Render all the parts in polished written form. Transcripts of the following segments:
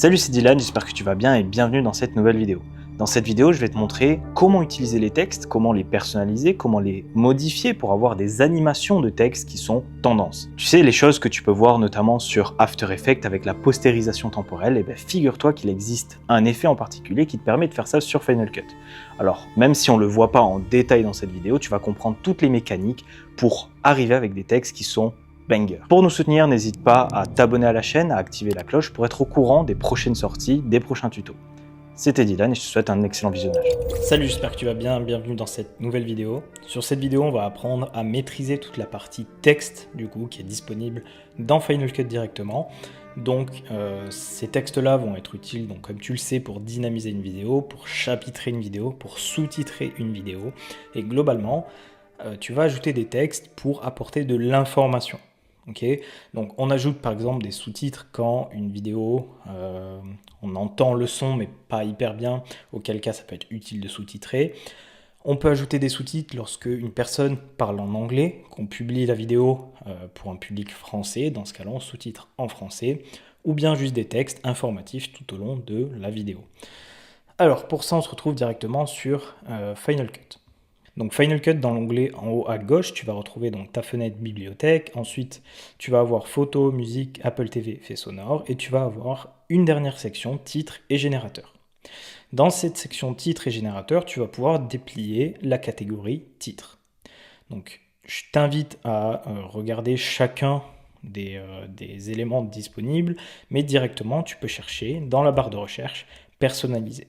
Salut, c'est Dylan, j'espère que tu vas bien et bienvenue dans cette nouvelle vidéo. Dans cette vidéo, je vais te montrer comment utiliser les textes, comment les personnaliser, comment les modifier pour avoir des animations de texte qui sont tendances. Tu sais, les choses que tu peux voir notamment sur After Effects avec la postérisation temporelle, et bien figure-toi qu'il existe un effet en particulier qui te permet de faire ça sur Final Cut. Alors, même si on ne le voit pas en détail dans cette vidéo, tu vas comprendre toutes les mécaniques pour arriver avec des textes qui sont banger. Pour nous soutenir, n'hésite pas à t'abonner à la chaîne, à activer la cloche pour être au courant des prochaines sorties, des prochains tutos. C'était Dylan et je te souhaite un excellent visionnage. Salut, j'espère que tu vas bien, bienvenue dans cette nouvelle vidéo. Sur cette vidéo, on va apprendre à maîtriser toute la partie texte, du coup, qui est disponible dans Final Cut directement. Donc, ces textes-là vont être utiles, donc, comme tu le sais, pour dynamiser une vidéo, pour chapitrer une vidéo, pour sous-titrer une vidéo. Et globalement, tu vas ajouter des textes pour apporter de l'information. Okay, donc on ajoute par exemple des sous-titres quand une vidéo, on entend le son mais pas hyper bien, auquel cas ça peut être utile de sous-titrer. On peut ajouter des sous-titres lorsque une personne parle en anglais, qu'on publie la vidéo pour un public français, dans ce cas-là on sous-titre en français, ou bien juste des textes informatifs tout au long de la vidéo. Alors pour ça on se retrouve directement sur Final Cut. Donc Final Cut, dans l'onglet en haut à gauche, tu vas retrouver donc ta fenêtre bibliothèque. Ensuite, tu vas avoir photo, musique, Apple TV, effets sonores. Et tu vas avoir une dernière section, titre et générateur. Dans cette section titre et générateur, tu vas pouvoir déplier la catégorie titre. Donc je t'invite à regarder chacun des éléments disponibles, mais directement tu peux chercher dans la barre de recherche personnalisé.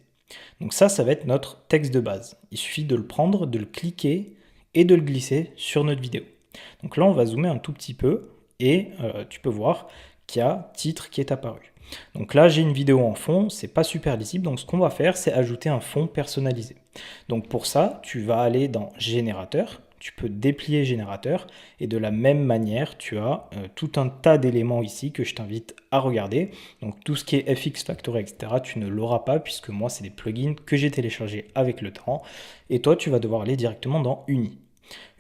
Donc ça va être notre texte de base. Il suffit de le prendre, de le cliquer et de le glisser sur notre vidéo. Donc là, on va zoomer un tout petit peu et tu peux voir qu'il y a titre qui est apparu. Donc là, j'ai une vidéo en fond, c'est pas super lisible, donc ce qu'on va faire, c'est ajouter un fond personnalisé. Donc pour ça, tu vas aller dans Générateur, tu peux déplier Générateur, et de la même manière, tu as tout un tas d'éléments ici que je t'invite à regarder. Donc tout ce qui est FX Factory, etc., tu ne l'auras pas, puisque moi, c'est des plugins que j'ai téléchargés avec le temps, et toi, tu vas devoir aller directement dans Uni.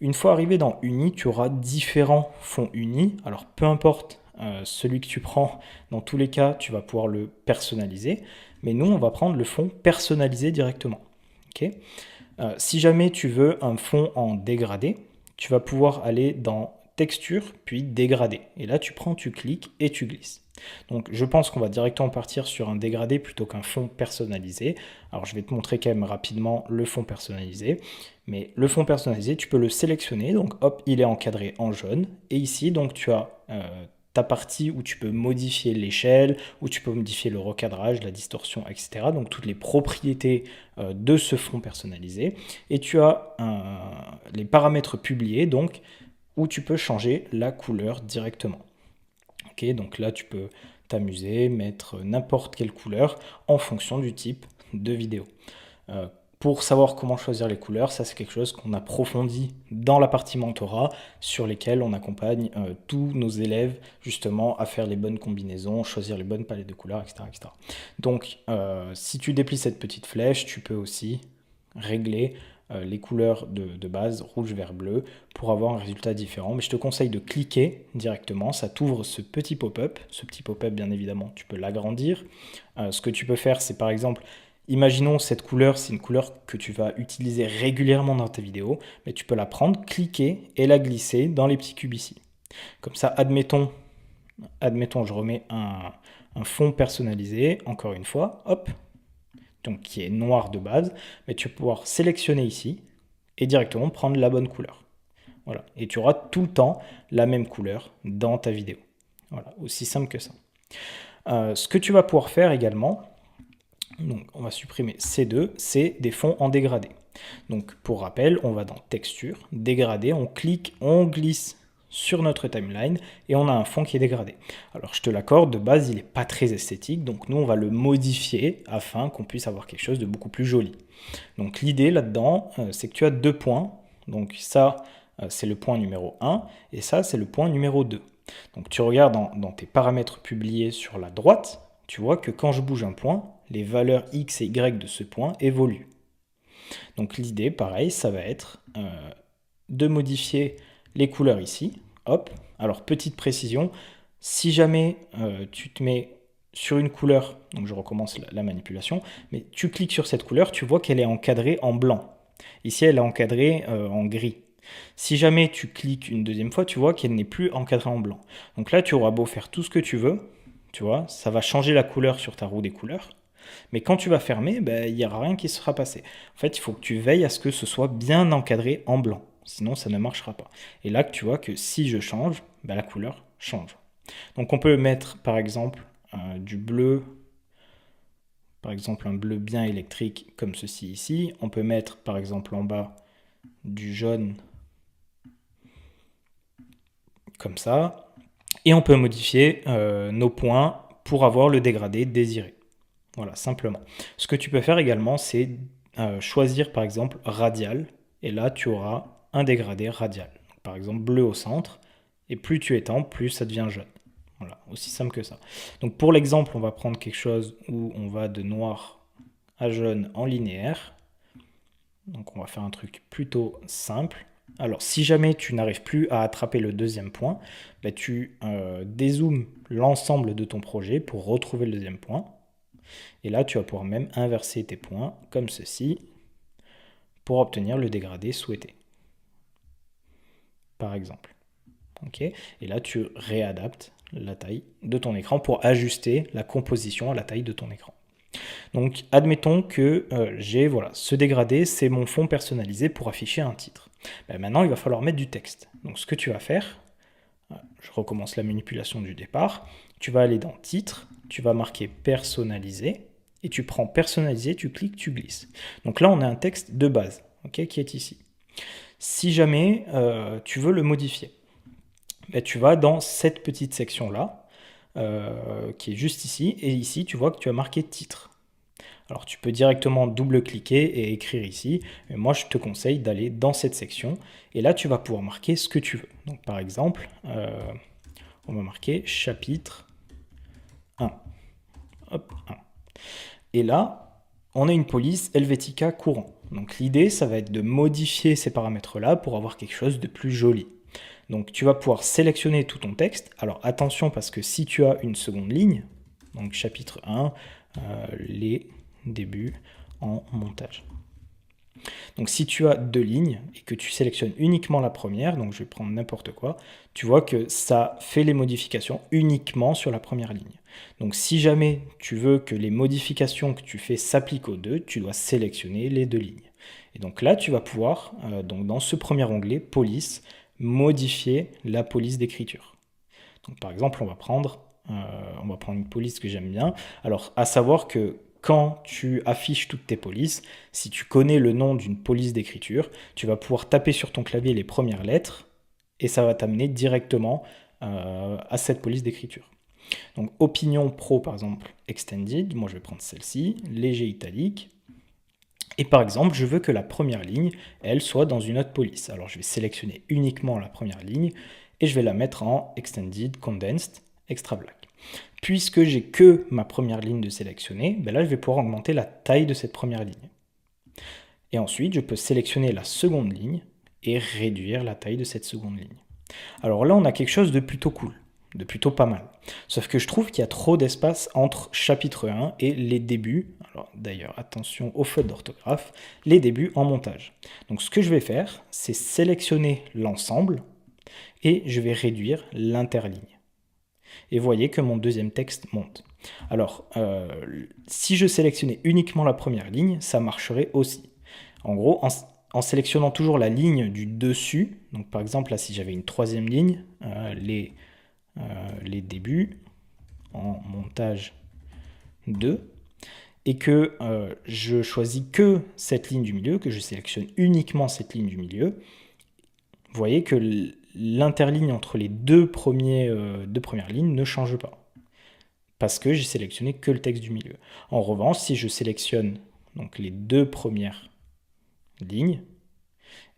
Une fois arrivé dans Uni, tu auras différents fonds Uni, alors peu importe celui que tu prends, dans tous les cas, tu vas pouvoir le personnaliser, mais nous, on va prendre le fond personnalisé directement. Okay, si jamais tu veux un fond en dégradé, tu vas pouvoir aller dans texture, puis dégradé. Et là, tu cliques et tu glisses. Donc je pense qu'on va directement partir sur un dégradé plutôt qu'un fond personnalisé. Alors je vais te montrer quand même rapidement le fond personnalisé. Mais le fond personnalisé, tu peux le sélectionner. Donc hop, il est encadré en jaune. Et ici, donc tu as ta partie où tu peux modifier l'échelle, où tu peux modifier le recadrage, la distorsion, etc. Donc toutes les propriétés de ce fond personnalisé. Et tu as les paramètres publiés, donc où tu peux changer la couleur directement. Okay, donc là, tu peux t'amuser, mettre n'importe quelle couleur en fonction du type de vidéo. Pour savoir comment choisir les couleurs, ça c'est quelque chose qu'on approfondit dans la partie mentorat sur lesquelles on accompagne tous nos élèves justement à faire les bonnes combinaisons, choisir les bonnes palettes de couleurs, etc. etc. Donc si tu déplies cette petite flèche, tu peux aussi régler les couleurs de base, rouge, vert, bleu, pour avoir un résultat différent. Mais je te conseille de cliquer directement, ça t'ouvre ce petit pop-up. Ce petit pop-up, bien évidemment, tu peux l'agrandir. Ce que tu peux faire, c'est par exemple, imaginons cette couleur, c'est une couleur que tu vas utiliser régulièrement dans tes vidéos, mais tu peux la prendre, cliquer et la glisser dans les petits cubes ici. Comme ça, admettons je remets un fond personnalisé, encore une fois, hop, donc qui est noir de base, mais tu vas pouvoir sélectionner ici et directement prendre la bonne couleur. Voilà. Et tu auras tout le temps la même couleur dans ta vidéo. Voilà, aussi simple que ça. Ce que tu vas pouvoir faire également, donc on va supprimer ces deux, c'est des fonds en dégradé. Donc pour rappel, on va dans texture, dégradé, on clique, on glisse sur notre timeline et on a un fond qui est dégradé. Alors je te l'accorde, de base il n'est pas très esthétique, donc nous on va le modifier afin qu'on puisse avoir quelque chose de beaucoup plus joli. Donc l'idée là-dedans, c'est que tu as deux points, donc ça c'est le point numéro 1 et ça c'est le point numéro 2. Donc tu regardes dans tes paramètres publiés sur la droite, tu vois que quand je bouge un point, les valeurs x et y de ce point évoluent. Donc l'idée, pareil, ça va être de modifier les couleurs ici. Hop. Alors petite précision, si jamais tu te mets sur une couleur, donc je recommence la manipulation, mais tu cliques sur cette couleur, tu vois qu'elle est encadrée en blanc. Ici, elle est encadrée en gris. Si jamais tu cliques une deuxième fois, tu vois qu'elle n'est plus encadrée en blanc. Donc là, tu auras beau faire tout ce que tu veux, tu vois, ça va changer la couleur sur ta roue des couleurs. Mais quand tu vas fermer, ben, il n'y aura rien qui sera passé. En fait, il faut que tu veilles à ce que ce soit bien encadré en blanc. Sinon, ça ne marchera pas. Et là, tu vois que si je change, ben, la couleur change. Donc on peut mettre, par exemple, du bleu, par exemple un bleu bien électrique comme ceci ici. On peut mettre, par exemple, en bas du jaune comme ça. Et on peut modifier nos points pour avoir le dégradé désiré. Voilà, simplement. Ce que tu peux faire également, c'est choisir par exemple radial. Et là, tu auras un dégradé radial. Donc, par exemple, bleu au centre. Et plus tu étends, plus ça devient jaune. Voilà, aussi simple que ça. Donc pour l'exemple, on va prendre quelque chose où on va de noir à jaune en linéaire. Donc on va faire un truc plutôt simple. Alors si jamais tu n'arrives plus à attraper le deuxième point, bah, tu dézoomes l'ensemble de ton projet pour retrouver le deuxième point. Et là, tu vas pouvoir même inverser tes points comme ceci pour obtenir le dégradé souhaité. Par exemple. Ok. Et là, tu réadaptes la taille de ton écran pour ajuster la composition à la taille de ton écran. Donc, admettons que j'ai voilà, ce dégradé, c'est mon fond personnalisé pour afficher un titre. Ben, maintenant, il va falloir mettre du texte. Donc, ce que tu vas faire, je recommence la manipulation du départ, tu vas aller dans titre, tu vas marquer personnaliser, et tu prends personnaliser, tu cliques, tu glisses. Donc là, on a un texte de base, okay, qui est ici. Si jamais tu veux le modifier, ben, tu vas dans cette petite section-là, qui est juste ici, et ici, tu vois que tu as marqué titre. Alors tu peux directement double-cliquer et écrire ici, mais moi je te conseille d'aller dans cette section, et là tu vas pouvoir marquer ce que tu veux. Donc par exemple, on va marquer chapitre 1. Hop, 1. Et là, on a une police Helvetica courant. Donc l'idée, ça va être de modifier ces paramètres-là pour avoir quelque chose de plus joli. Donc tu vas pouvoir sélectionner tout ton texte. Alors attention parce que si tu as une seconde ligne, donc chapitre 1, les débuts en montage. Donc si tu as deux lignes et que tu sélectionnes uniquement la première, donc je vais prendre n'importe quoi, tu vois que ça fait les modifications uniquement sur la première ligne. Donc si jamais tu veux que les modifications que tu fais s'appliquent aux deux, tu dois sélectionner les deux lignes. Et donc là, tu vas pouvoir, donc dans ce premier onglet, police, modifier la police d'écriture. Donc par exemple, on va prendre une police que j'aime bien. Alors à savoir que quand tu affiches toutes tes polices, si tu connais le nom d'une police d'écriture, tu vas pouvoir taper sur ton clavier les premières lettres et ça va t'amener directement à cette police d'écriture. Donc Opinion Pro par exemple Extended, moi je vais prendre celle-ci, léger italique. Et par exemple, je veux que la première ligne, elle soit dans une autre police. Alors je vais sélectionner uniquement la première ligne et je vais la mettre en Extended, Condensed, Extra Black. Puisque j'ai que ma première ligne de sélectionner, ben là je vais pouvoir augmenter la taille de cette première ligne. Et ensuite, je peux sélectionner la seconde ligne et réduire la taille de cette seconde ligne. Alors là, on a quelque chose de plutôt cool, de plutôt pas mal. Sauf que je trouve qu'il y a trop d'espace entre chapitre 1 et les débuts. Alors d'ailleurs, attention aux fautes d'orthographe, les débuts en montage. Donc ce que je vais faire, c'est sélectionner l'ensemble et je vais réduire l'interligne. Et vous voyez que mon deuxième texte monte. Alors, si je sélectionnais uniquement la première ligne, ça marcherait aussi. En gros, en sélectionnant toujours la ligne du dessus, donc par exemple là si j'avais une troisième ligne, les débuts en montage 2, et que je choisis que cette ligne du milieu, que je sélectionne uniquement cette ligne du milieu, vous voyez que l'interligne entre les deux premières lignes ne change pas, parce que j'ai sélectionné que le texte du milieu. En revanche, si je sélectionne donc les deux premières lignes,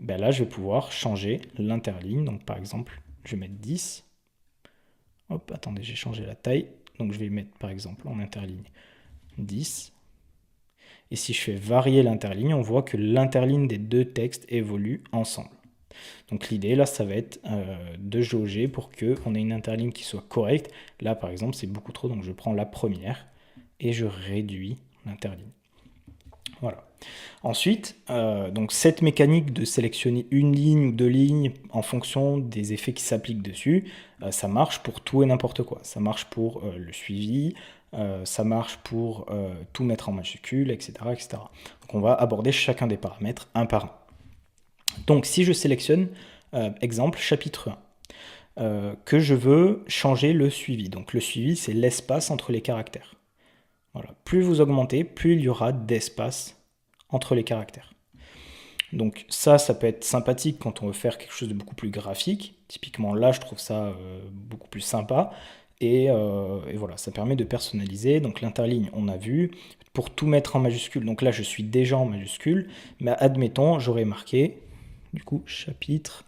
ben là je vais pouvoir changer l'interligne. Donc par exemple, je vais mettre 10. Hop, attendez, j'ai changé la taille. Donc je vais mettre par exemple en interligne 10. Et si je fais varier l'interligne, on voit que l'interligne des deux textes évolue ensemble. Donc l'idée là, ça va être de jauger pour qu'on ait une interligne qui soit correcte. Là par exemple, c'est beaucoup trop, donc je prends la première et je réduis l'interligne. Voilà. Ensuite, donc cette mécanique de sélectionner une ligne ou deux lignes en fonction des effets qui s'appliquent dessus, ça marche pour tout et n'importe quoi. Ça marche pour le suivi, ça marche pour tout mettre en majuscule, etc., etc. Donc on va aborder chacun des paramètres un par un. Donc si je sélectionne, exemple, chapitre 1, que je veux changer le suivi. Donc le suivi, c'est l'espace entre les caractères. Voilà. Plus vous augmentez, plus il y aura d'espace entre les caractères. Donc ça peut être sympathique quand on veut faire quelque chose de beaucoup plus graphique. Typiquement là, je trouve ça beaucoup plus sympa. Et voilà, ça permet de personnaliser. Donc l'interligne, on a vu. Pour tout mettre en majuscule, donc là, je suis déjà en majuscule. Mais admettons, j'aurais marqué, du coup, chapitre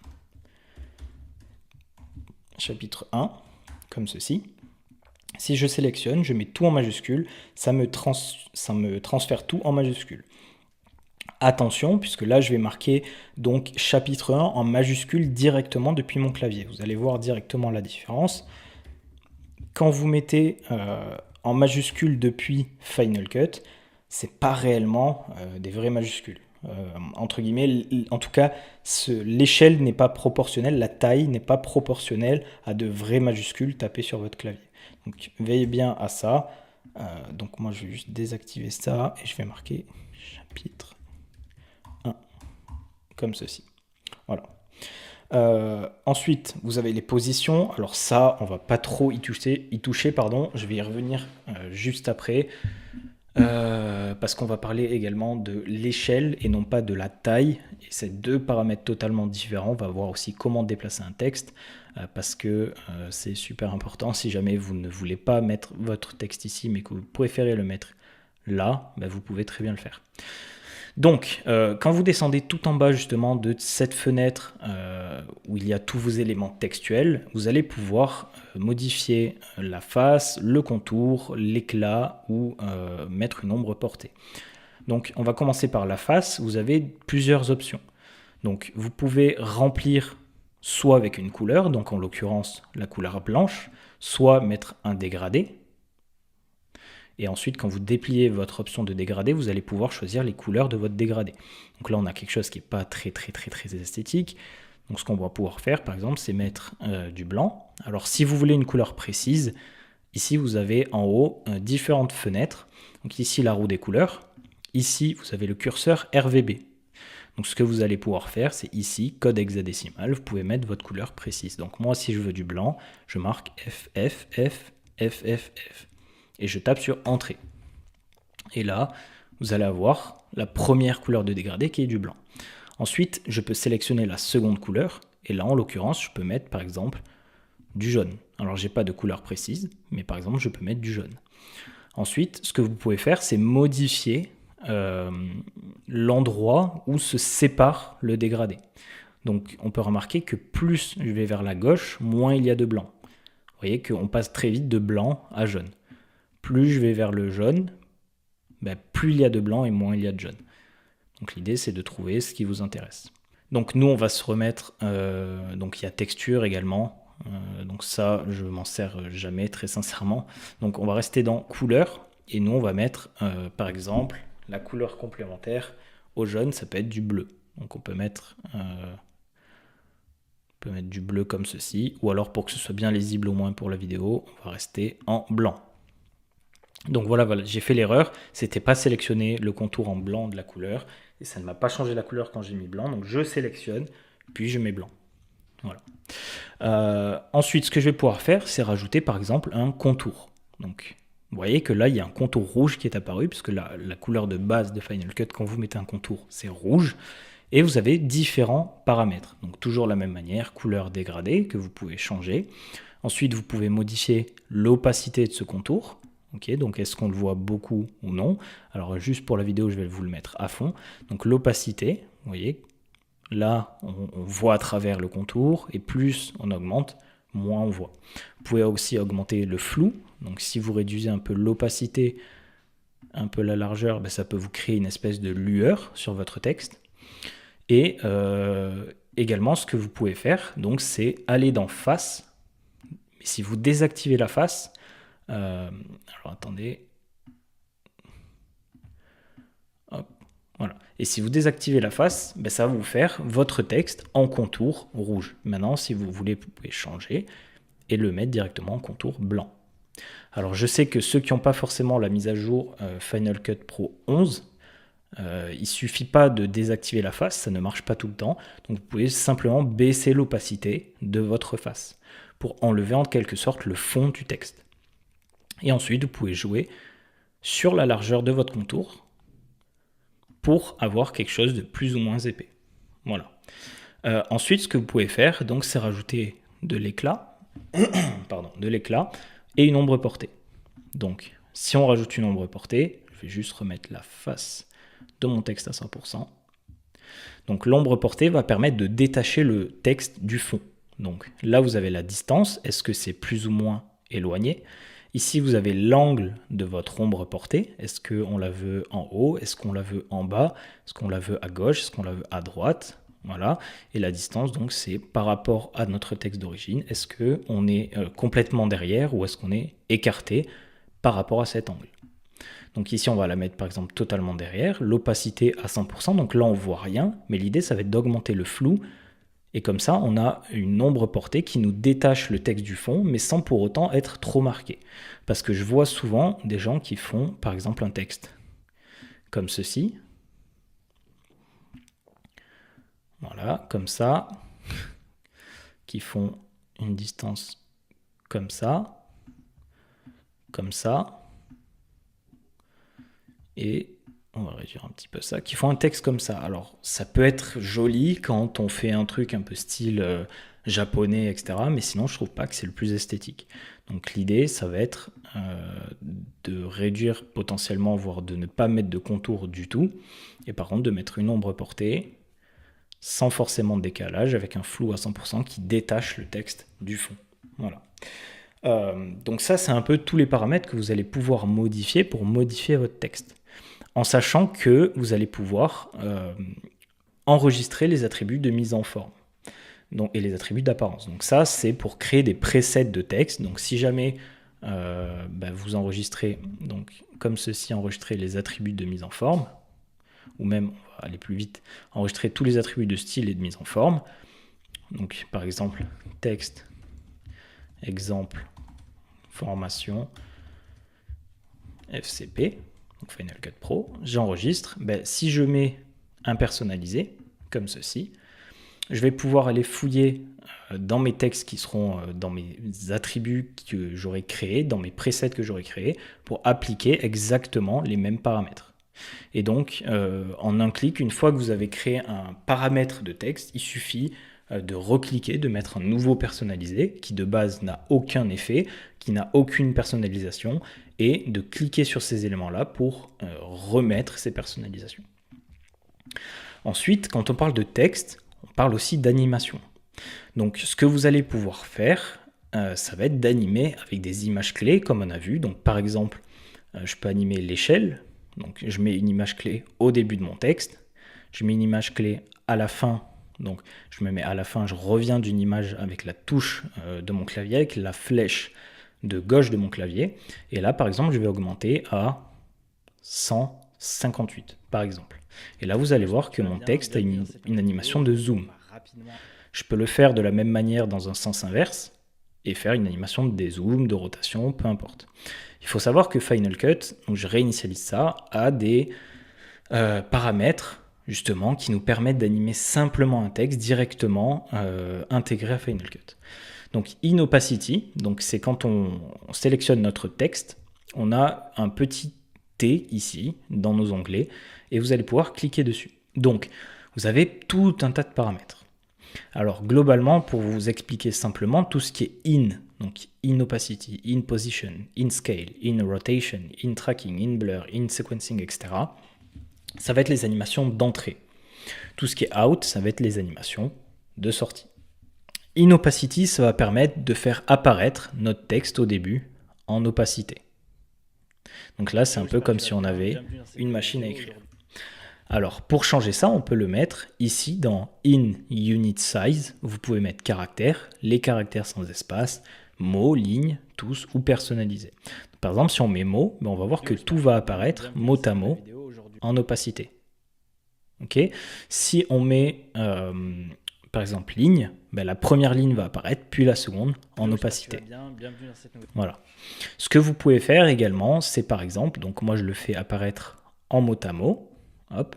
1, comme ceci. Si je sélectionne, je mets tout en majuscule, ça me transfère tout en majuscule. Attention, puisque là je vais marquer donc chapitre 1 en majuscule directement depuis mon clavier. Vous allez voir directement la différence. Quand vous mettez en majuscule depuis Final Cut, c'est pas réellement des vraies majuscules. Entre guillemets, en tout cas, l'échelle n'est pas proportionnelle, la taille n'est pas proportionnelle à de vraies majuscules tapées sur votre clavier. Donc veillez bien à ça. Donc moi je vais juste désactiver ça et je vais marquer chapitre 1 comme ceci. Voilà. Ensuite, vous avez les positions. Alors ça, on va pas trop y toucher, pardon. Je vais y revenir juste après. Parce qu'on va parler également de l'échelle et non pas de la taille. Et ces deux paramètres totalement différents. On va voir aussi comment déplacer un texte parce que c'est super important. Si jamais vous ne voulez pas mettre votre texte ici mais que vous préférez le mettre là, ben vous pouvez très bien le faire. Donc, quand vous descendez tout en bas justement de cette fenêtre où il y a tous vos éléments textuels, vous allez pouvoir modifier la face, le contour, l'éclat ou mettre une ombre portée. Donc, on va commencer par la face. Vous avez plusieurs options. Donc, vous pouvez remplir soit avec une couleur, donc en l'occurrence la couleur blanche, soit mettre un dégradé. Et ensuite, quand vous dépliez votre option de dégradé, vous allez pouvoir choisir les couleurs de votre dégradé. Donc là, on a quelque chose qui n'est pas très esthétique. Donc ce qu'on va pouvoir faire, par exemple, c'est mettre du blanc. Alors si vous voulez une couleur précise, ici, vous avez en haut différentes fenêtres. Donc ici, la roue des couleurs. Ici, vous avez le curseur RVB. Donc ce que vous allez pouvoir faire, c'est ici, code hexadécimal, vous pouvez mettre votre couleur précise. Donc moi, si je veux du blanc, je marque FFF. Et je tape sur Entrée. Et là, vous allez avoir la première couleur de dégradé qui est du blanc. Ensuite, je peux sélectionner la seconde couleur. Et là, en l'occurrence, je peux mettre, par exemple, du jaune. Alors, j'ai pas de couleur précise, mais par exemple, je peux mettre du jaune. Ensuite, ce que vous pouvez faire, c'est modifier l'endroit où se sépare le dégradé. Donc, on peut remarquer que plus je vais vers la gauche, moins il y a de blanc. Vous voyez qu'on passe très vite de blanc à jaune. Plus je vais vers le jaune, plus il y a de blanc et moins il y a de jaune. Donc l'idée, c'est de trouver ce qui vous intéresse. Donc nous, on va se remettre, donc il y a texture également. Donc ça, je m'en sers jamais, très sincèrement. Donc on va rester dans couleur et nous, on va mettre, par exemple, la couleur complémentaire au jaune, ça peut être du bleu. Donc on peut mettre du bleu comme ceci, ou alors pour que ce soit bien lisible au moins pour la vidéo, on va rester en blanc. Donc voilà, j'ai fait l'erreur, c'était pas sélectionné le contour en blanc de la couleur, et ça ne m'a pas changé la couleur quand j'ai mis blanc, donc je sélectionne, puis je mets blanc. Voilà. Ensuite, ce que je vais pouvoir faire, c'est rajouter par exemple un contour. Donc vous voyez que là, il y a un contour rouge qui est apparu, puisque la couleur de base de Final Cut, quand vous mettez un contour, c'est rouge. Et vous avez différents paramètres. Donc toujours la même manière, couleur dégradée que vous pouvez changer. Ensuite, vous pouvez modifier l'opacité de ce contour. Okay, donc est-ce qu'on le voit beaucoup ou non? Alors juste pour la vidéo, je vais vous le mettre à fond. Donc l'opacité, vous voyez, là, on voit à travers le contour. Et plus on augmente, moins on voit. Vous pouvez aussi augmenter le flou. Donc si vous réduisez un peu l'opacité, un peu la largeur, ça peut vous créer une espèce de lueur sur votre texte. Et Également, ce que vous pouvez faire, donc, c'est aller dans face. Mais si vous désactivez la face, alors attendez. Hop, voilà. Et si vous désactivez la face, ben, ça va vous faire votre texte en contour rouge. Maintenant, si vous voulez, vous pouvez changer et le mettre directement en contour blanc. Alors, je sais que ceux qui n'ont pas forcément la mise à jour Final Cut Pro 11, il ne suffit pas de désactiver la face, ça ne marche pas tout le temps. Donc, vous pouvez simplement baisser l'opacité de votre face pour enlever en quelque sorte le fond du texte. Et ensuite, vous pouvez jouer sur la largeur de votre contour pour avoir quelque chose de plus ou moins épais. Voilà. Ensuite, ce que vous pouvez faire, donc, c'est rajouter de l'éclat, et une ombre portée. Donc, si on rajoute une ombre portée, je vais juste remettre la face de mon texte à 100%. Donc, l'ombre portée va permettre de détacher le texte du fond. Donc, là, vous avez la distance. Est-ce que c'est plus ou moins éloigné? Ici, vous avez l'angle de votre ombre portée. Est-ce qu'on la veut en haut? Est-ce qu'on la veut en bas? Est-ce qu'on la veut à gauche? Est-ce qu'on la veut à droite? Voilà. Et la distance, donc, c'est par rapport à notre texte d'origine. Est-ce qu'on est complètement derrière ou est-ce qu'on est écarté par rapport à cet angle? Donc ici, on va la mettre par exemple totalement derrière. L'opacité à 100%. Donc là, on ne voit rien. Mais l'idée, ça va être d'augmenter le flou. Et comme ça, on a une ombre portée qui nous détache le texte du fond, mais sans pour autant être trop marqué. Parce que je vois souvent des gens qui font, par exemple, un texte comme ceci. Voilà, comme ça. Qui font une distance comme ça. Comme ça. Et on va réduire un petit peu ça, qui font un texte comme ça. Alors, ça peut être joli quand on fait un truc un peu style japonais, etc. Mais sinon, je trouve pas que c'est le plus esthétique. Donc, l'idée, ça va être de réduire potentiellement, voire de ne pas mettre de contour du tout. Et par contre, de mettre une ombre portée, sans forcément de décalage, avec un flou à 100% qui détache le texte du fond. Voilà. Donc ça, c'est un peu tous les paramètres que vous allez pouvoir modifier pour modifier votre texte. En sachant que vous allez pouvoir enregistrer les attributs de mise en forme et les attributs d'apparence. Donc ça, c'est pour créer des presets de texte. Donc si jamais vous enregistrez, donc, comme ceci, enregistrer les attributs de mise en forme, ou même, on va aller plus vite, enregistrer tous les attributs de style et de mise en forme. Donc par exemple, texte, exemple, formation, FCP, donc Final Cut Pro, j'enregistre. Si je mets un personnalisé, comme ceci, je vais pouvoir aller fouiller dans mes textes qui seront dans mes attributs que j'aurai créés, dans mes presets que j'aurai créés, pour appliquer exactement les mêmes paramètres. Et donc, en un clic, une fois que vous avez créé un paramètre de texte, il suffit de recliquer, de mettre un nouveau personnalisé qui de base n'a aucun effet, qui n'a aucune personnalisation, et de cliquer sur ces éléments-là pour remettre ces personnalisations. Ensuite, quand on parle de texte, on parle aussi d'animation. Donc ce que vous allez pouvoir faire, ça va être d'animer avec des images clés, comme on a vu. Donc par exemple, je peux animer l'échelle. Donc je mets une image clé au début de mon texte. Je mets une image clé à la fin. Donc je me mets à la fin, je reviens d'une image avec la touche de mon clavier, avec la flèche de gauche de mon clavier. Et là, par exemple, je vais augmenter à 158, par exemple. Et là, vous allez voir que mon texte a une animation de zoom. Je peux le faire de la même manière dans un sens inverse et faire une animation de dézoom, de rotation, peu importe. Il faut savoir que Final Cut, donc je réinitialise ça, a des paramètres justement qui nous permettent d'animer simplement un texte directement intégré à Final Cut. Donc in opacity, donc c'est quand on sélectionne notre texte, on a un petit T ici dans nos onglets et vous allez pouvoir cliquer dessus. Donc vous avez tout un tas de paramètres. Alors globalement, pour vous expliquer simplement, tout ce qui est in, donc in opacity, in position, in scale, in rotation, in tracking, in blur, in sequencing, etc., ça va être les animations d'entrée. Tout ce qui est out, ça va être les animations de sortie. In opacity, ça va permettre de faire apparaître notre texte au début en opacité. Donc là, c'est un peu comme si on avait une machine à écrire. Alors, pour changer ça, on peut le mettre ici dans In Unit Size. Vous pouvez mettre caractères, les caractères sans espace, mots, lignes, tous ou personnalisés. Par exemple, si on met mots, on va voir que tout va apparaître mot à mot en opacité. Okay. Si on met par exemple ligne, la première ligne va apparaître, puis la seconde en opacité. Voilà. Ce que vous pouvez faire également, c'est par exemple, donc moi je le fais apparaître en mot à mot, hop,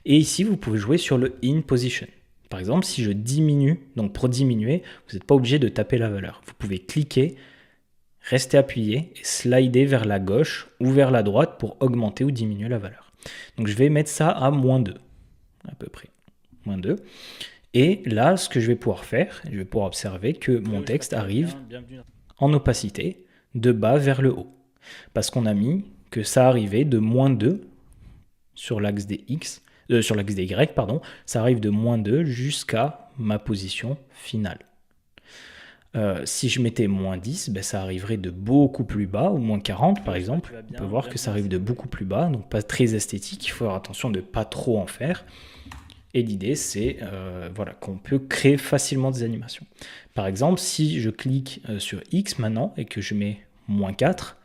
et ici vous pouvez jouer sur le in position. Par exemple, si je diminue, donc pour diminuer, vous n'êtes pas obligé de taper la valeur. Vous pouvez cliquer, rester appuyé et slider vers la gauche ou vers la droite pour augmenter ou diminuer la valeur. Donc je vais mettre ça à -2, à peu près, -2. Et là, ce que je vais pouvoir faire, je vais pouvoir observer que mon texte arrive en opacité de bas vers le haut. Parce qu'on a mis que ça arrivait de -2 sur l'axe des X, sur l'axe des Y, pardon, ça arrive de -2 jusqu'à ma position finale. Si je mettais -10, ça arriverait de beaucoup plus bas, ou -40 par exemple. On peut voir que ça arrive de beaucoup plus bas, donc pas très esthétique, il faut faire attention de ne pas trop en faire. Et l'idée, c'est voilà, qu'on peut créer facilement des animations. Par exemple, si je clique sur X maintenant et que je mets -4,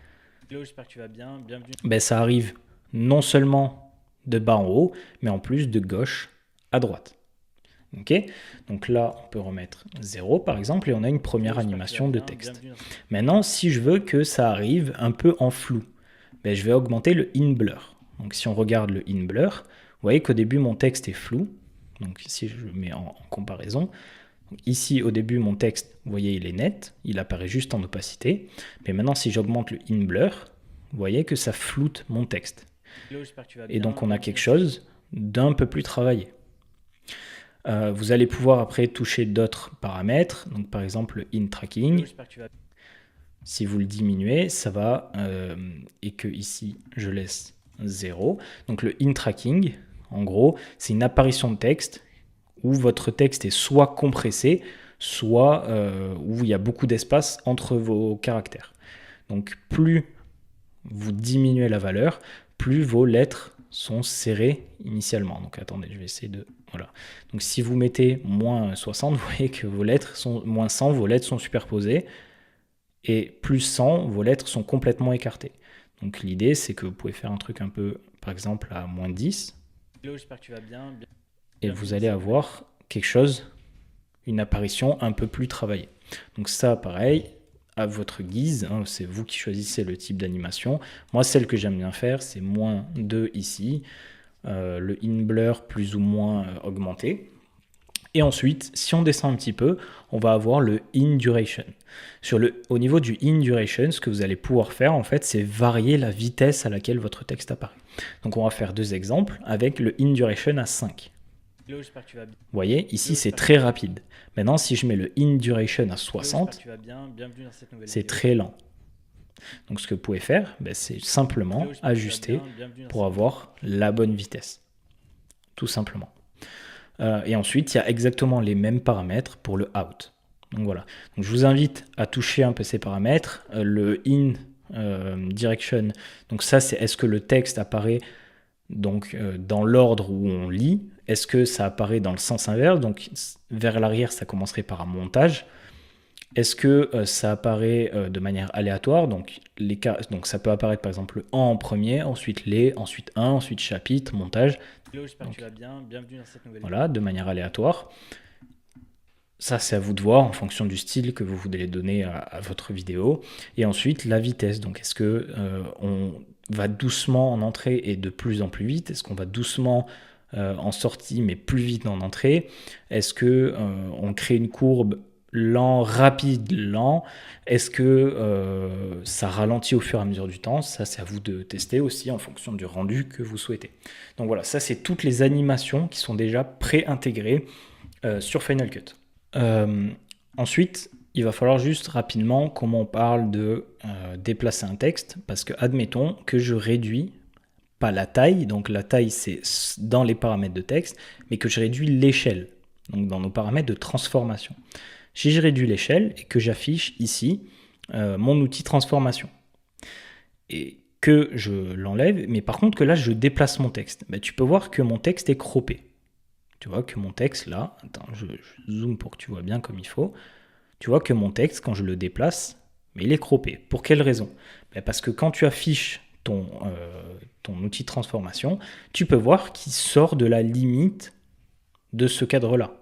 ça arrive non seulement de bas en haut, mais en plus de gauche à droite. Okay. Donc là, on peut remettre 0 par exemple, et on a une première animation de texte. Maintenant, si je veux que ça arrive un peu en flou, je vais augmenter le in blur. Donc si on regarde le in blur, vous voyez qu'au début, mon texte est flou. Donc si je le mets en comparaison, ici au début mon texte, vous voyez, il est net, il apparaît juste en opacité. Mais maintenant si j'augmente le in blur, vous voyez que ça floute mon texte. Et donc on a quelque chose d'un peu plus travaillé. Vous allez pouvoir après toucher d'autres paramètres, donc par exemple le in tracking. Si vous le diminuez, ça va, et que ici je laisse 0. Donc le in tracking, en gros, c'est une apparition de texte où votre texte est soit compressé, soit où il y a beaucoup d'espace entre vos caractères. Donc plus vous diminuez la valeur, plus vos lettres sont serrées initialement. Donc attendez, je vais essayer de... Voilà. Donc si vous mettez -60, vous voyez que vos lettres sont -100, vos lettres sont superposées, et +100, vos lettres sont complètement écartées. Donc l'idée, c'est que vous pouvez faire un truc un peu, par exemple, à -10. J'espère que tu vas bien. Et vous allez avoir quelque chose, une apparition un peu plus travaillée. Donc ça, pareil, à votre guise, hein, c'est vous qui choisissez le type d'animation. Moi, celle que j'aime bien faire, c'est -2 ici, le in blur plus ou moins augmenté. Et ensuite, si on descend un petit peu, on va avoir le in duration. Au niveau du in duration, ce que vous allez pouvoir faire, en fait, c'est varier la vitesse à laquelle votre texte apparaît. Donc on va faire 2 exemples avec le in duration à 5. Vous voyez, ici c'est très rapide. Maintenant, si je mets le in duration à 60, c'est très lent. Donc ce que vous pouvez faire, c'est simplement ajuster pour avoir la bonne vitesse. Tout simplement. Et ensuite, il y a exactement les mêmes paramètres pour le out. Donc voilà. Donc, je vous invite à toucher un peu ces paramètres. Le in direction, donc ça, c'est est-ce que le texte apparaît donc, dans l'ordre où on lit? Est-ce que ça apparaît dans le sens inverse? Donc vers l'arrière, ça commencerait par un montage. Est-ce que ça apparaît de manière aléatoire? Donc ça peut apparaître par exemple le en premier, ensuite les, ensuite un, ensuite chapitre, montage. Hello, j'espère que tu vas bien. Bienvenue dans cette nouvelle vidéo. De manière aléatoire. Ça, c'est à vous de voir en fonction du style que vous voulez donner à votre vidéo. Et ensuite, la vitesse. Donc, est-ce que on va doucement en entrée et de plus en plus vite? Est-ce qu'on va doucement en sortie mais plus vite en entrée? Est-ce que on crée une courbe lent, rapide, lent? Est-ce que ça ralentit au fur et à mesure du temps? Ça, c'est à vous de tester aussi en fonction du rendu que vous souhaitez. Donc voilà, ça, c'est toutes les animations qui sont déjà pré-intégrées sur Final Cut. Ensuite, il va falloir juste rapidement comment on parle de déplacer un texte, parce que admettons que je réduis pas la taille, donc la taille c'est dans les paramètres de texte, mais que je réduis l'échelle, donc dans nos paramètres de transformation. Si je réduis l'échelle et que j'affiche ici mon outil transformation, et que je l'enlève, mais par contre que là, je déplace mon texte. Ben, tu peux voir que mon texte est croppé. Tu vois que mon texte, là, attends, je zoome pour que tu vois bien comme il faut. Tu vois que mon texte, quand je le déplace, mais il est croppé. Pour quelle raison? Ben parce que quand tu affiches ton outil de transformation, tu peux voir qu'il sort de la limite de ce cadre-là.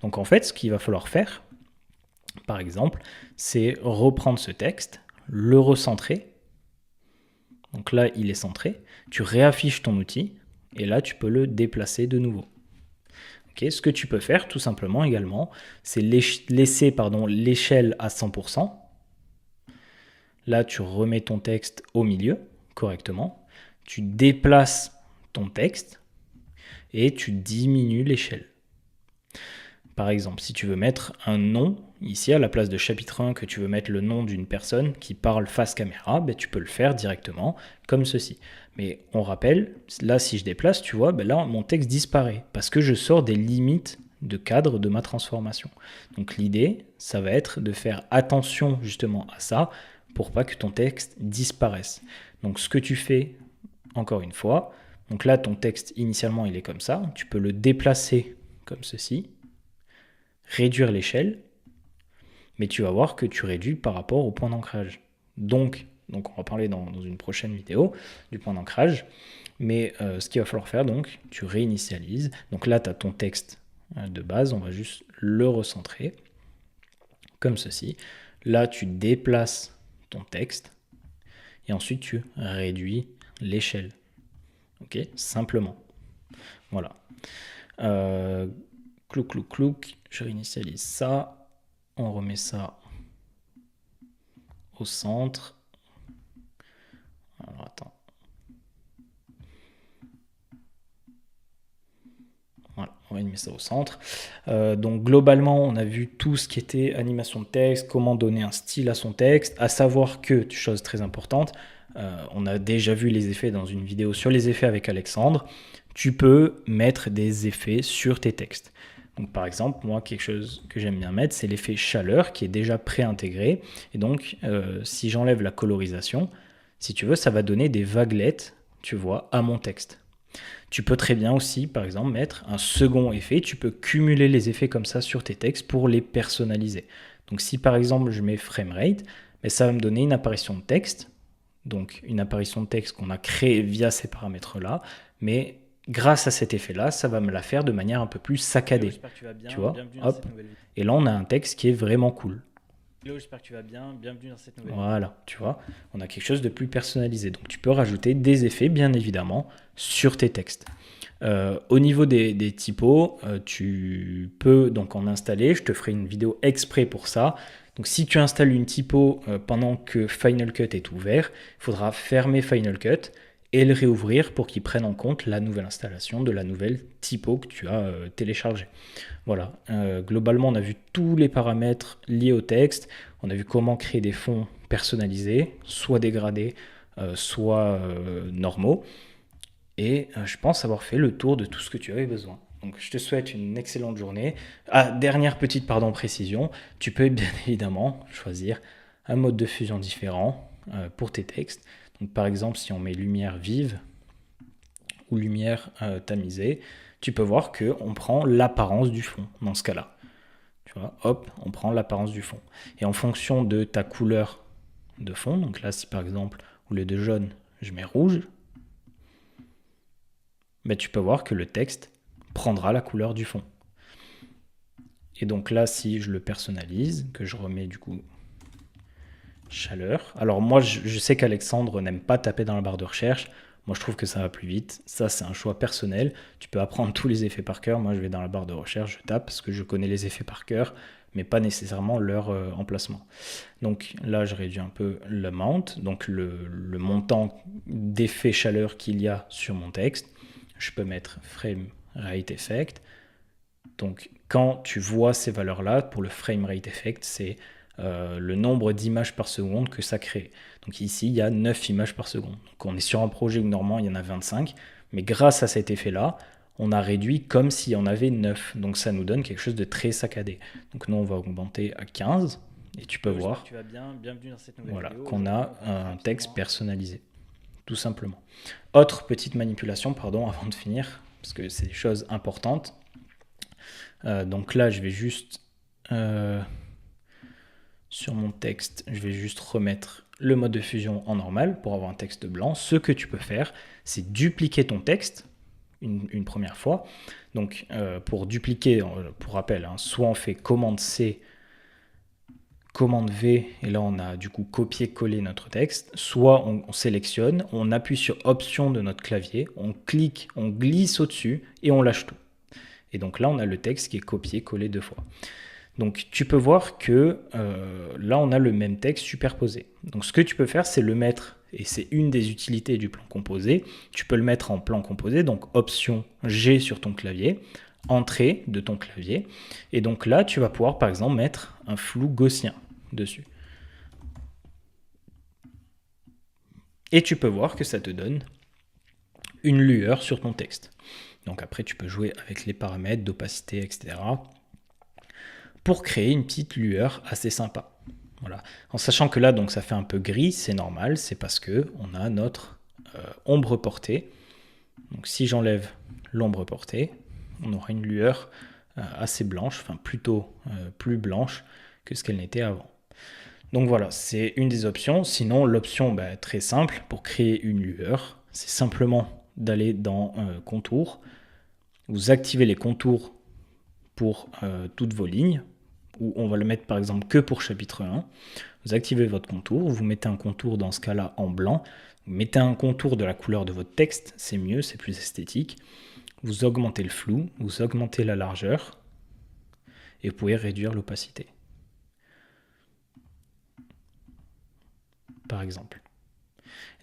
Donc en fait, ce qu'il va falloir faire, par exemple, c'est reprendre ce texte, le recentrer. Donc là, il est centré. Tu réaffiches ton outil et là, tu peux le déplacer de nouveau. Okay, ce que tu peux faire, tout simplement également, c'est laisser l'échelle à 100%. Là, tu remets ton texte au milieu correctement. Tu déplaces ton texte et tu diminues l'échelle. Par exemple, si tu veux mettre un nom, ici à la place de chapitre 1, que tu veux mettre le nom d'une personne qui parle face caméra, ben, tu peux le faire directement comme ceci. Mais on rappelle, là si je déplace, tu vois, ben là mon texte disparaît parce que je sors des limites de cadre de ma transformation. Donc l'idée, ça va être de faire attention justement à ça pour pas que ton texte disparaisse. Donc ce que tu fais, encore une fois, donc là ton texte initialement il est comme ça, tu peux le déplacer comme ceci, réduire l'échelle, mais tu vas voir que tu réduis par rapport au point d'ancrage. Donc on va parler dans une prochaine vidéo du point d'ancrage, mais ce qu'il va falloir faire, donc, tu réinitialises. Donc là, tu as ton texte de base, on va juste le recentrer, comme ceci. Là, tu déplaces ton texte, et ensuite tu réduis l'échelle. Ok, simplement. Voilà. Clouc, clouc, clouc, je réinitialise ça, on remet ça au centre. Alors attends. Voilà, on va mettre ça au centre. Donc globalement, on a vu tout ce qui était animation de texte, comment donner un style à son texte, à savoir que, chose très importante, on a déjà vu les effets dans une vidéo sur les effets avec Alexandre, tu peux mettre des effets sur tes textes. Donc par exemple, moi, quelque chose que j'aime bien mettre, c'est l'effet chaleur qui est déjà pré-intégré. Et donc, si j'enlève la colorisation, si tu veux, ça va donner des vaguelettes, tu vois, à mon texte. Tu peux très bien aussi, par exemple, mettre un second effet. Tu peux cumuler les effets comme ça sur tes textes pour les personnaliser. Donc si par exemple, je mets framerate, mais ça va me donner une apparition de texte. Donc une apparition de texte qu'on a créée via ces paramètres-là. Mais grâce à cet effet-là, ça va me la faire de manière un peu plus saccadée. J'espère que tu vas bien. Tu vois, bienvenue hop. dans cette nouvelle vidéo. Et là, on a un texte qui est vraiment cool. Hello, j'espère que tu vas bien. Bienvenue dans cette nouvelle vidéo. Voilà, tu vois, on a quelque chose de plus personnalisé. Donc tu peux rajouter des effets, bien évidemment, sur tes textes. Au niveau des typos, tu peux donc en installer. Je te ferai une vidéo exprès pour ça. Donc si tu installes une typo pendant que Final Cut est ouvert, il faudra fermer Final Cut et le réouvrir pour qu'il prenne en compte la nouvelle installation de la nouvelle typo que tu as téléchargée. Voilà, globalement on a vu tous les paramètres liés au texte, on a vu comment créer des fonds personnalisés, soit dégradés, soit normaux, et je pense avoir fait le tour de tout ce que tu avais besoin. Donc je te souhaite une excellente journée. Ah, dernière petite précision, tu peux bien évidemment choisir un mode de fusion différent pour tes textes. Donc par exemple si on met lumière vive ou lumière tamisée, tu peux voir qu'on prend l'apparence du fond dans ce cas-là. Tu vois, hop, on prend l'apparence du fond. Et en fonction de ta couleur de fond, donc là si par exemple au lieu de jaune, je mets rouge, ben, tu peux voir que le texte prendra la couleur du fond. Et donc là, si je le personnalise, que je remets du coup chaleur. Alors moi, je sais qu'Alexandre n'aime pas taper dans la barre de recherche. Moi, je trouve que ça va plus vite. Ça, c'est un choix personnel. Tu peux apprendre tous les effets par cœur. Moi, je vais dans la barre de recherche, je tape parce que je connais les effets par cœur, mais pas nécessairement leur emplacement. Donc là, je réduis un peu l'amount, donc le montant d'effet chaleur qu'il y a sur mon texte. Je peux mettre frame rate effect. Donc quand tu vois ces valeurs-là, pour le frame rate effect, c'est le nombre d'images par seconde que ça crée. Donc ici, il y a 9 images par seconde. Donc on est sur un projet où normalement il y en a 25, mais grâce à cet effet-là, on a réduit comme s'il y en avait 9. Donc ça nous donne quelque chose de très saccadé. Donc nous, on va augmenter à 15, et tu peux voir tu vas bien. Bienvenue dans cette nouvelle voilà, vidéo. qu'on a un texte personnalisé. tout simplement. Autre petite manipulation, pardon, avant de finir, parce que c'est des choses importantes. Donc là, je vais juste, sur mon texte, je vais juste remettre le mode de fusion en normal pour avoir un texte blanc. Ce que tu peux faire, c'est dupliquer ton texte une première fois. Donc pour dupliquer, pour rappel, hein, soit on fait commande C, commande V, et là on a du coup copié-collé notre texte, soit on sélectionne, on appuie sur option de notre clavier, on clique, on glisse au-dessus et on lâche tout. Et donc là on a le texte qui est copié-collé 2 fois. Donc tu peux voir que là on a le même texte superposé. Donc ce que tu peux faire, c'est le mettre, et c'est une des utilités du plan composé, tu peux le mettre en plan composé, donc option G sur ton clavier, entrée de ton clavier, et donc là tu vas pouvoir par exemple mettre un flou gaussien dessus. Et tu peux voir que ça te donne une lueur sur ton texte. Donc après tu peux jouer avec les paramètres d'opacité, etc. pour créer une petite lueur assez sympa. Voilà. En sachant que là, donc, ça fait un peu gris, c'est normal, c'est parce qu'on a notre ombre portée. Donc si j'enlève l'ombre portée, on aura une lueur assez blanche, enfin plutôt plus blanche que ce qu'elle n'était avant. Donc voilà, c'est une des options. Sinon, l'option très simple pour créer une lueur, c'est simplement d'aller dans contours. Vous activez les contours pour toutes vos lignes, où on va le mettre par exemple que pour chapitre 1. Vous activez votre contour, vous mettez un contour dans ce cas-là en blanc, vous mettez un contour de la couleur de votre texte, c'est mieux, c'est plus esthétique. Vous augmentez le flou, vous augmentez la largeur, et vous pouvez réduire l'opacité. Par exemple.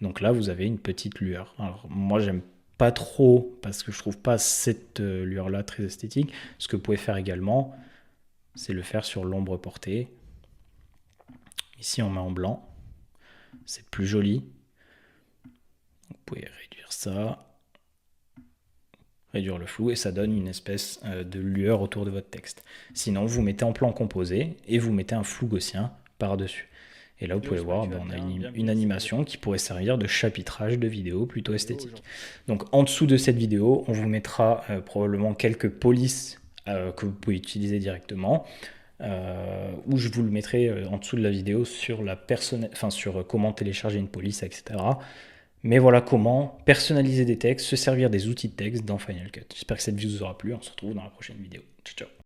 Donc là, vous avez une petite lueur. Alors moi, j'aime pas trop, parce que je trouve pas cette lueur-là très esthétique. Ce que vous pouvez faire également, c'est le faire sur l'ombre portée. Ici, on met en blanc. C'est plus joli. Vous pouvez réduire ça, réduire le flou, et ça donne une espèce de lueur autour de votre texte. Sinon, vous mettez en plan composé et vous mettez un flou gaussien par-dessus. Et là, vous pouvez voir, on a une animation qui pourrait servir de chapitrage de vidéo plutôt esthétique. Donc, en dessous de cette vidéo, on vous mettra probablement quelques polices que vous pouvez utiliser directement, ou je vous le mettrai en dessous de la vidéo sur sur comment télécharger une police, etc. Mais voilà comment personnaliser des textes, se servir des outils de texte dans Final Cut. J'espère que cette vidéo vous aura plu. On se retrouve dans la prochaine vidéo. Ciao, ciao.